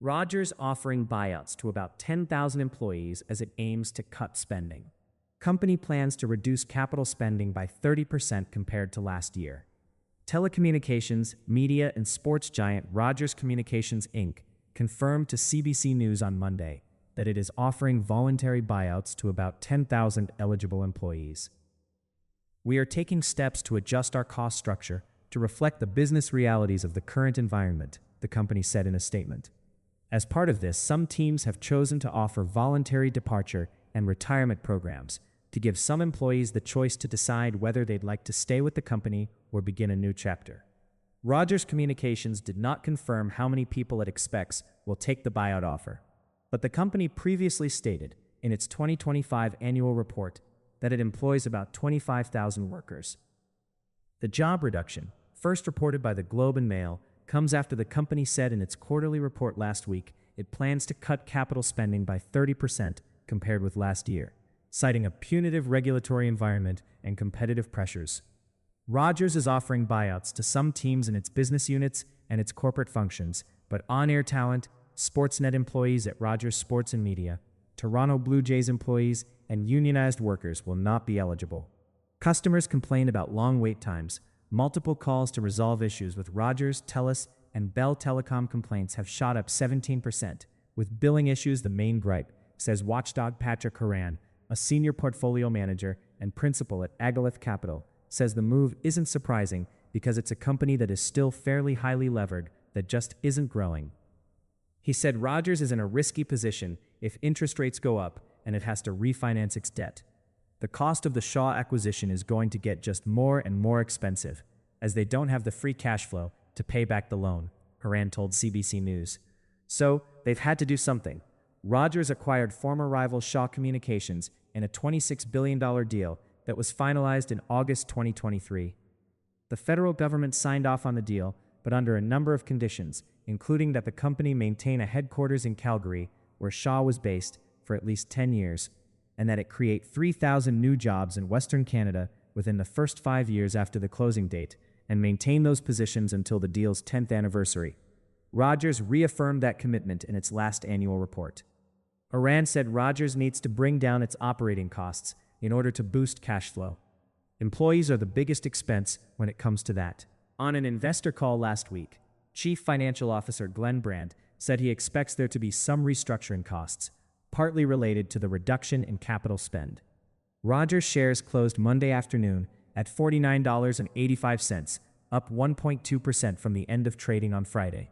Rogers offering buyouts to about 10,000 employees as it aims to cut spending. Company plans to reduce capital spending by 30% compared to last year. Telecommunications, media, and sports giant Rogers Communications Inc. confirmed to CBC News on Monday that it is offering voluntary buyouts to about 10,000 eligible employees. "We are taking steps to adjust our cost structure to reflect the business realities of the current environment," the company said in a statement. As part of this, some teams have chosen to offer voluntary departure and retirement programs to give some employees the choice to decide whether they'd like to stay with the company or begin a new chapter. Rogers Communications did not confirm how many people it expects will take the buyout offer, but the company previously stated in its 2025 annual report that it employs about 25,000 workers. The job reduction, first reported by the Globe and Mail, comes after the company said in its quarterly report last week it plans to cut capital spending by 30% compared with last year, citing a punitive regulatory environment and competitive pressures. Rogers is offering buyouts to some teams in its business units and its corporate functions, but on-air talent, Sportsnet employees at Rogers Sports and Media, Toronto Blue Jays employees, and unionized workers will not be eligible. Customers complain about long wait times. Multiple calls to resolve issues with Rogers, TELUS, and Bell Telecom complaints have shot up 17%, with billing issues the main gripe, says watchdog Patrick Horan, a senior portfolio manager and principal at Agalith Capital, says the move isn't surprising because it's a company that is still fairly highly levered that just isn't growing. He said Rogers is in a risky position if interest rates go up and it has to refinance its debt. The cost of the Shaw acquisition is going to get just more and more expensive, as they don't have the free cash flow to pay back the loan, Horan told CBC News. So, they've had to do something. Rogers acquired former rival Shaw Communications in a $26 billion deal that was finalized in August 2023. The federal government signed off on the deal, but under a number of conditions, including that the company maintain a headquarters in Calgary, where Shaw was based, for at least 10 years, and that it create 3,000 new jobs in Western Canada within the first 5 years after the closing date, and maintain those positions until the deal's 10th anniversary. Rogers reaffirmed that commitment in its last annual report. Horan said Rogers needs to bring down its operating costs in order to boost cash flow. Employees are the biggest expense when it comes to that. On an investor call last week, Chief Financial Officer Glenn Brandt said he expects there to be some restructuring costs, partly related to the reduction in capital spend. Rogers shares closed Monday afternoon at $49.85, up 1.2% from the end of trading on Friday.